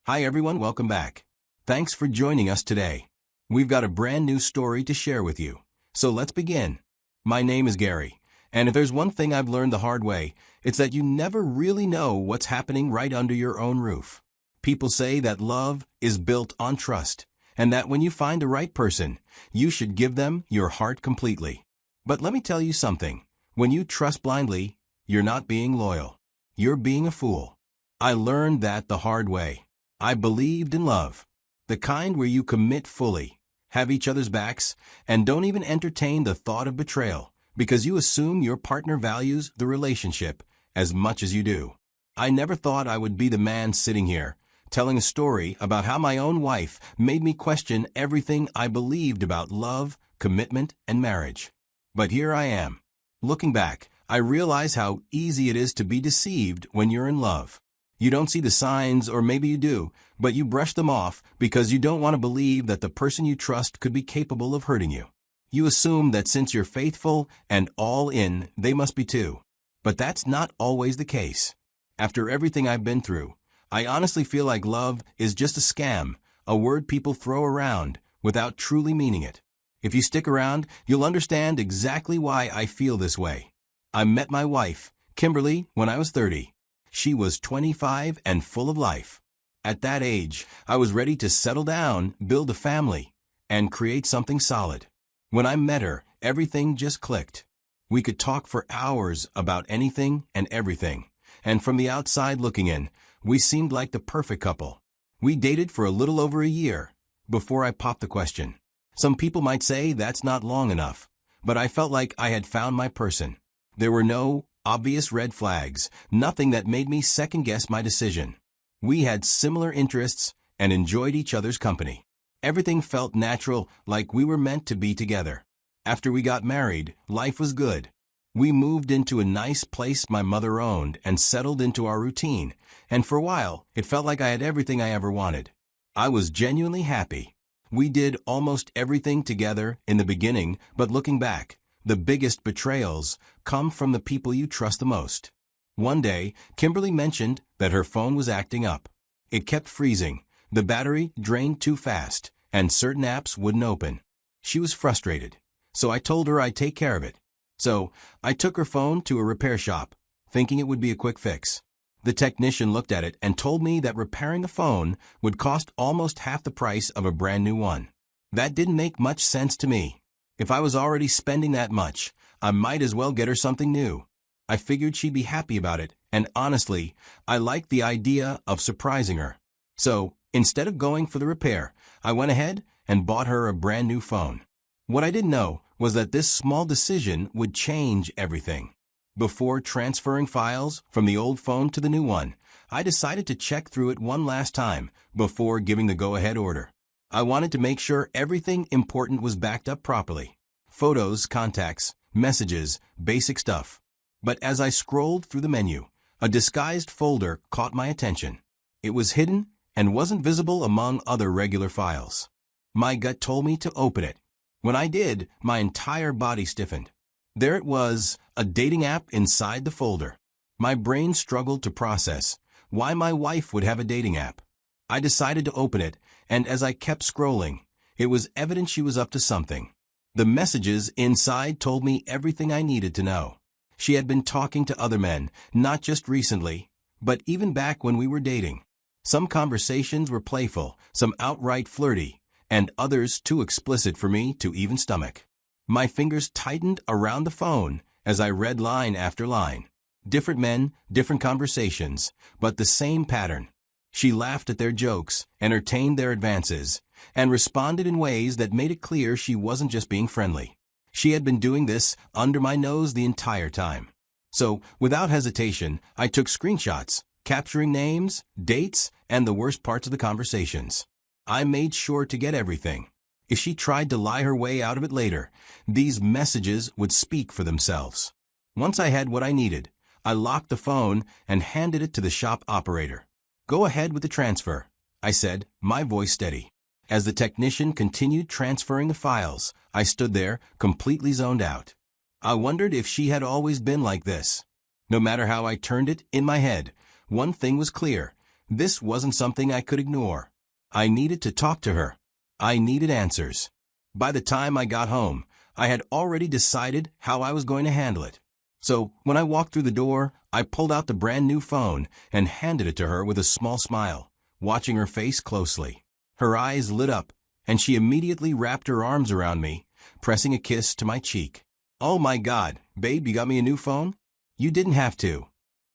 Hi everyone, welcome back. Thanks for joining us today. We've got a brand new story to share with you. So let's begin. My name is Gary, and if there's one thing I've learned the hard way, it's that you never really know what's happening right under your own roof. People say that love is built on trust, and that when you find the right person, you should give them your heart completely. But let me tell you something. When you trust blindly, you're not being loyal. You're being a fool. I learned that the hard way. I believed in love. The kind where you commit fully, have each other's backs, and don't even entertain the thought of betrayal, because you assume your partner values the relationship as much as you do. I never thought I would be the man sitting here, telling a story about how my own wife made me question everything I believed about love, commitment, and marriage. But here I am. Looking back, I realize how easy it is to be deceived when you're in love. You don't see the signs, or maybe you do, but you brush them off because you don't want to believe that the person you trust could be capable of hurting you. You assume that since you're faithful and all in, they must be too. But that's not always the case. After everything I've been through, I honestly feel like love is just a scam, a word people throw around without truly meaning it. If you stick around, you'll understand exactly why I feel this way. I met my wife, Kimberly, when I was 30. She was 25 and full of life. At that age, I was ready to settle down, build a family, and create something solid. When I met her, everything just clicked. We could talk for hours about anything and everything, and from the outside looking in, we seemed like the perfect couple. We dated for a little over a year before I popped the question. Some people might say that's not long enough, but I felt like I had found my person. There were no obvious red flags, nothing that made me second-guess my decision. We had similar interests and enjoyed each other's company. Everything felt natural, like we were meant to be together. After we got married, life was good. We moved into a nice place my mother owned and settled into our routine, and for a while, it felt like I had everything I ever wanted. I was genuinely happy. We did almost everything together in the beginning, but looking back, the biggest betrayals come from the people you trust the most. One day, Kimberly mentioned that her phone was acting up. It kept freezing, the battery drained too fast, and certain apps wouldn't open. She was frustrated, so I told her I'd take care of it. So, I took her phone to a repair shop, thinking it would be a quick fix. The technician looked at it and told me that repairing the phone would cost almost half the price of a brand new one. That didn't make much sense to me. If I was already spending that much, I might as well get her something new. I figured she'd be happy about it, and honestly, I liked the idea of surprising her. So, instead of going for the repair, I went ahead and bought her a brand new phone. What I didn't know was that this small decision would change everything. Before transferring files from the old phone to the new one, I decided to check through it one last time before giving the go-ahead order. I wanted to make sure everything important was backed up properly. Photos, contacts, messages, basic stuff. But as I scrolled through the menu, a disguised folder caught my attention. It was hidden and wasn't visible among other regular files. My gut told me to open it. When I did, my entire body stiffened. There it was, a dating app inside the folder. My brain struggled to process why my wife would have a dating app. I decided to open it, and as I kept scrolling, it was evident she was up to something. The messages inside told me everything I needed to know. She had been talking to other men, not just recently, but even back when we were dating. Some conversations were playful, some outright flirty, and others too explicit for me to even stomach. My fingers tightened around the phone as I read line after line. Different men, different conversations, but the same pattern. She laughed at their jokes, entertained their advances, and responded in ways that made it clear she wasn't just being friendly. She had been doing this under my nose the entire time. So, without hesitation, I took screenshots, capturing names, dates, and the worst parts of the conversations. I made sure to get everything. If she tried to lie her way out of it later, these messages would speak for themselves. Once I had what I needed, I locked the phone and handed it to the shop operator. "Go ahead with the transfer," I said, my voice steady. As the technician continued transferring the files, I stood there, completely zoned out. I wondered if she had always been like this. No matter how I turned it in my head, one thing was clear. This wasn't something I could ignore. I needed to talk to her. I needed answers. By the time I got home, I had already decided how I was going to handle it. So, when I walked through the door, I pulled out the brand new phone and handed it to her with a small smile, watching her face closely. Her eyes lit up, and she immediately wrapped her arms around me, pressing a kiss to my cheek. "Oh my God, babe, you got me a new phone?" "You didn't have to."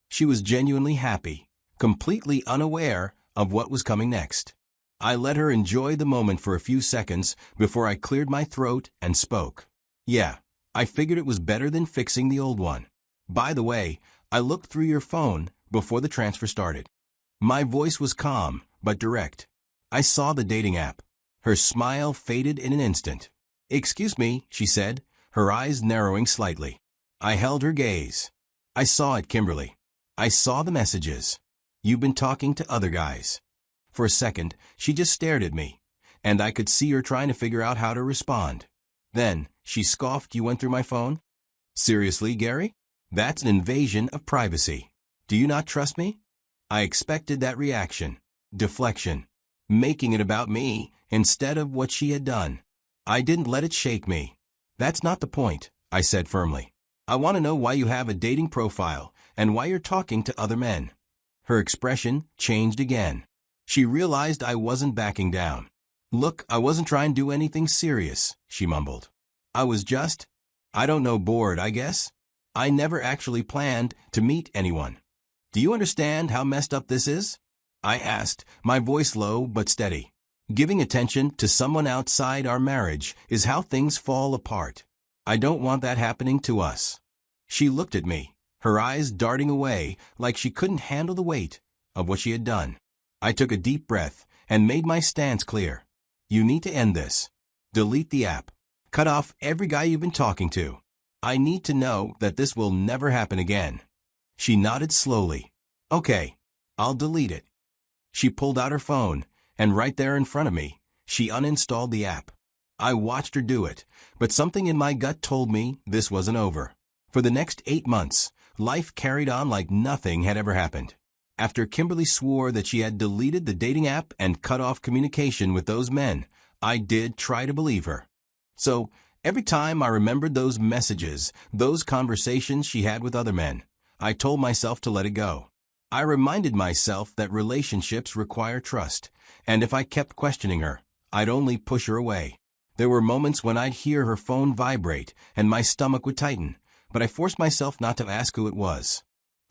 She was genuinely happy, completely unaware of what was coming next. I let her enjoy the moment for a few seconds before I cleared my throat and spoke. "Yeah, I figured it was better than fixing the old one. By the way, I looked through your phone before the transfer started." My voice was calm, but direct. "I saw the dating app." Her smile faded in an instant. "Excuse me," she said, her eyes narrowing slightly. I held her gaze. "I saw it, Kimberly. I saw the messages. You've been talking to other guys." For a second, she just stared at me, and I could see her trying to figure out how to respond. Then, she scoffed, "You went through my phone?" "Seriously, Gary? That's an invasion of privacy. Do you not trust me?" I expected that reaction. Deflection. Making it about me instead of what she had done. I didn't let it shake me. "That's not the point," I said firmly. "I want to know why you have a dating profile and why you're talking to other men." Her expression changed again. She realized I wasn't backing down. "Look, I wasn't trying to do anything serious," she mumbled. "I was just, I don't know, bored, I guess. I never actually planned to meet anyone." "Do you understand how messed up this is?" I asked, my voice low but steady. "Giving attention to someone outside our marriage is how things fall apart. I don't want that happening to us." She looked at me, her eyes darting away like she couldn't handle the weight of what she had done. I took a deep breath and made my stance clear. "You need to end this. Delete the app. Cut off every guy you've been talking to. I need to know that this will never happen again." She nodded slowly. "Okay, I'll delete it." She pulled out her phone, and right there in front of me, she uninstalled the app. I watched her do it, but something in my gut told me this wasn't over. For the next 8 months, life carried on like nothing had ever happened. After Kimberly swore that she had deleted the dating app and cut off communication with those men, I did try to believe her. So, every time I remembered those messages, those conversations she had with other men, I told myself to let it go. I reminded myself that relationships require trust, and if I kept questioning her, I'd only push her away. There were moments when I'd hear her phone vibrate and my stomach would tighten, but I forced myself not to ask who it was.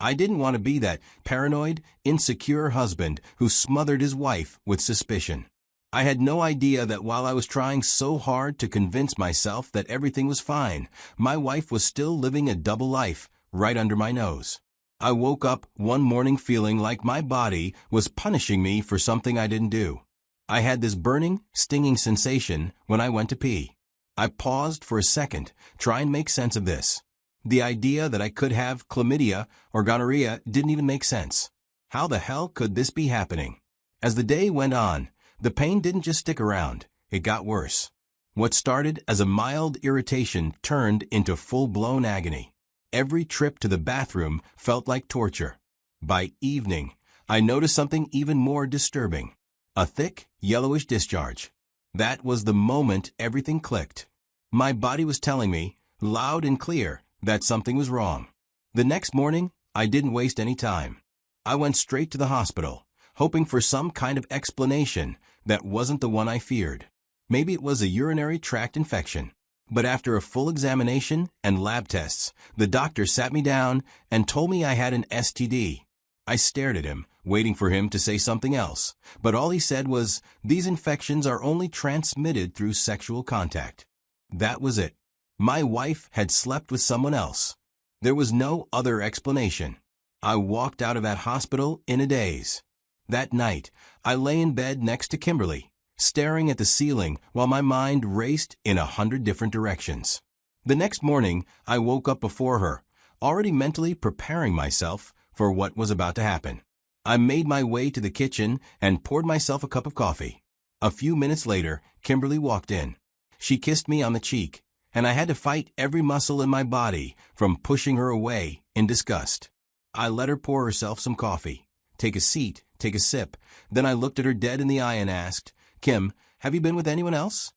I didn't want to be that paranoid, insecure husband who smothered his wife with suspicion. I had no idea that while I was trying so hard to convince myself that everything was fine, my wife was still living a double life right under my nose. I woke up one morning feeling like my body was punishing me for something I didn't do. I had this burning, stinging sensation when I went to pee. I paused for a second, trying to make sense of this. The idea that I could have chlamydia or gonorrhea didn't even make sense. How the hell could this be happening? As the day went on, the pain didn't just stick around, it got worse. What started as a mild irritation turned into full-blown agony. Every trip to the bathroom felt like torture. By evening, I noticed something even more disturbing. A thick, yellowish discharge. That was the moment everything clicked. My body was telling me, loud and clear, that something was wrong. The next morning, I didn't waste any time. I went straight to the hospital, hoping for some kind of explanation that wasn't the one I feared. Maybe it was a urinary tract infection. But after a full examination and lab tests, the doctor sat me down and told me I had an STD. I stared at him, waiting for him to say something else, but all he said was, "These infections are only transmitted through sexual contact." That was it. My wife had slept with someone else. There was no other explanation. I walked out of that hospital in a daze. That night, I lay in bed next to Kimberly, staring at the ceiling while my mind raced in 100 different directions. The next morning, I woke up before her, already mentally preparing myself for what was about to happen. I made my way to the kitchen and poured myself a cup of coffee. A few minutes later, Kimberly walked in. She kissed me on the cheek, and I had to fight every muscle in my body from pushing her away in disgust. I let her pour herself some coffee, take a seat, take a sip. Then I looked at her dead in the eye and asked, "Kim, have you been with anyone else?"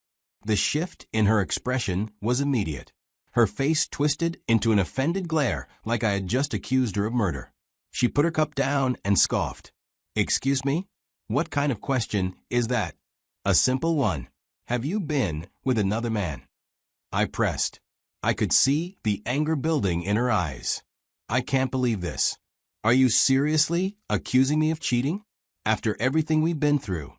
The shift in her expression was immediate. Her face twisted into an offended glare like I had just accused her of murder. She put her cup down and scoffed. "Excuse me? What kind of question is that?" "A simple one. Have you been with another man?" I pressed. I could see the anger building in her eyes. "I can't believe this. Are you seriously accusing me of cheating? After everything we've been through?"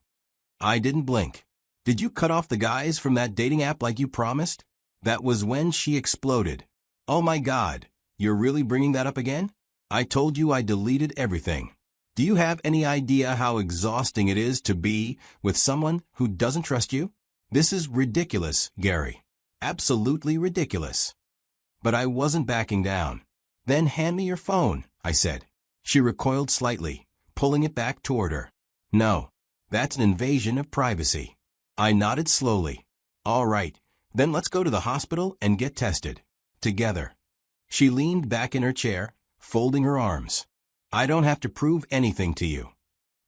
I didn't blink. "Did you cut off the guys from that dating app like you promised?" That was when she exploded. "Oh my God, you're really bringing that up again? I told you I deleted everything. Do you have any idea how exhausting it is to be with someone who doesn't trust you? This is ridiculous, Gary. Absolutely ridiculous." But I wasn't backing down. "Then hand me your phone," I said. She recoiled slightly, pulling it back toward her. "No, that's an invasion of privacy." I nodded slowly. "All right, then let's go to the hospital and get tested. Together." She leaned back in her chair, folding her arms. "I don't have to prove anything to you."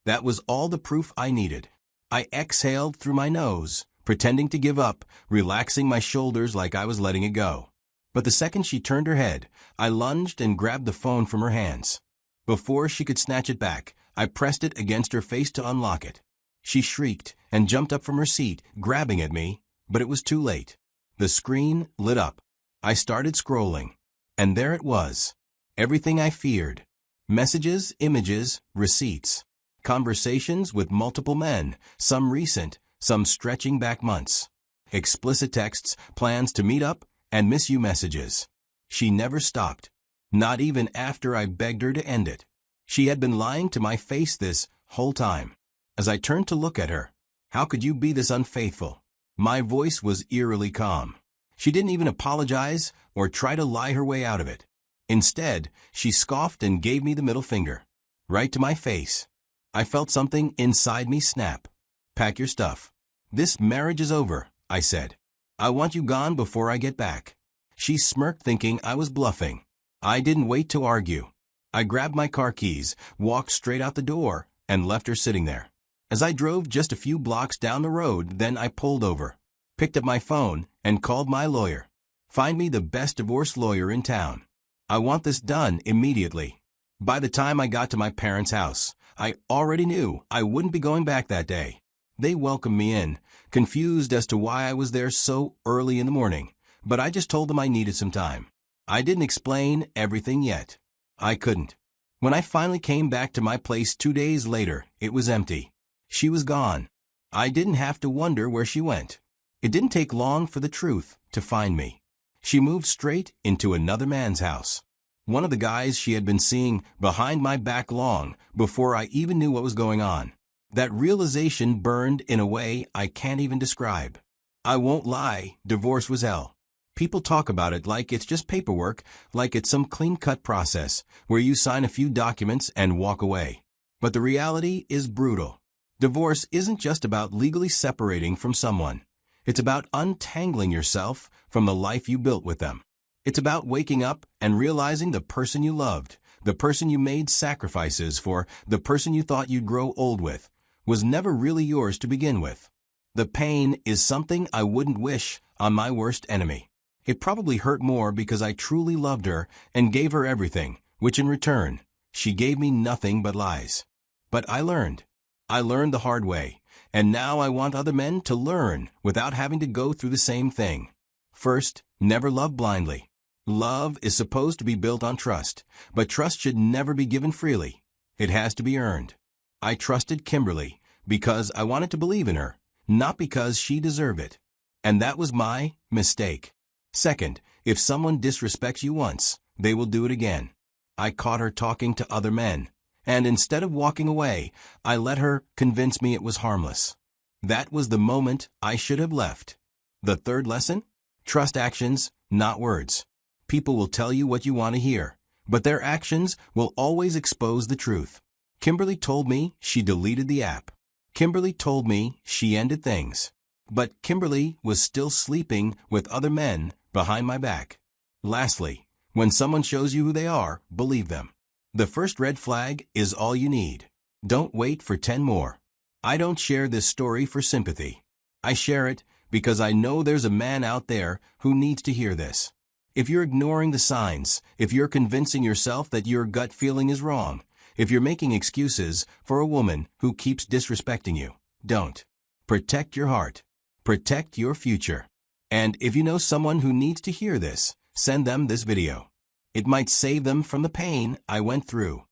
That was all the proof I needed. I exhaled through my nose, pretending to give up, relaxing my shoulders like I was letting it go. But the second she turned her head, I lunged and grabbed the phone from her hands. Before she could snatch it back, I pressed it against her face to unlock it. She shrieked and jumped up from her seat, grabbing at me, but it was too late. The screen lit up. I started scrolling, and there it was. Everything I feared. Messages, images, receipts. Conversations with multiple men, some recent, some stretching back months. Explicit texts, plans to meet up, and miss you messages. She never stopped. Not even after I begged her to end it. She had been lying to my face this whole time. As I turned to look at her, "How could you be this unfaithful?" My voice was eerily calm. She didn't even apologize or try to lie her way out of it. Instead, she scoffed and gave me the middle finger. Right to my face. I felt something inside me snap. "Pack your stuff. This marriage is over," I said. "I want you gone before I get back." She smirked, thinking I was bluffing. I didn't wait to argue. I grabbed my car keys, walked straight out the door, and left her sitting there. As I drove just a few blocks down the road, then I pulled over, picked up my phone, and called my lawyer. "Find me the best divorce lawyer in town. I want this done immediately." By the time I got to my parents' house, I already knew I wouldn't be going back that day. They welcomed me in, confused as to why I was there so early in the morning, but I just told them I needed some time. I didn't explain everything yet. I couldn't. When I finally came back to my place 2 days later, it was empty. She was gone. I didn't have to wonder where she went. It didn't take long for the truth to find me. She moved straight into another man's house. One of the guys she had been seeing behind my back long before I even knew what was going on. That realization burned in a way I can't even describe. I won't lie, divorce was hell. People talk about it like it's just paperwork, like it's some clean-cut process where you sign a few documents and walk away. But the reality is brutal. Divorce isn't just about legally separating from someone. It's about untangling yourself from the life you built with them. It's about waking up and realizing the person you loved, the person you made sacrifices for, the person you thought you'd grow old with, was never really yours to begin with. The pain is something I wouldn't wish on my worst enemy. It probably hurt more because I truly loved her and gave her everything, which in return, she gave me nothing but lies. But I learned. I learned the hard way, and now I want other men to learn without having to go through the same thing. First, never love blindly. Love is supposed to be built on trust, but trust should never be given freely. It has to be earned. I trusted Kimberly because I wanted to believe in her, not because she deserved it. And that was my mistake. Second, if someone disrespects you once, they will do it again. I caught her talking to other men, and instead of walking away, I let her convince me it was harmless. That was the moment I should have left. The third lesson? Trust actions, not words. People will tell you what you want to hear, but their actions will always expose the truth. Kimberly told me she deleted the app. Kimberly told me she ended things. But Kimberly was still sleeping with other men behind my back. Lastly, when someone shows you who they are, believe them. The first red flag is all you need. Don't wait for 10 more. I don't share this story for sympathy. I share it because I know there's a man out there who needs to hear this. If you're ignoring the signs, if you're convincing yourself that your gut feeling is wrong, if you're making excuses for a woman who keeps disrespecting you, don't. Protect your heart. Protect your future. And if you know someone who needs to hear this, send them this video. It might save them from the pain I went through.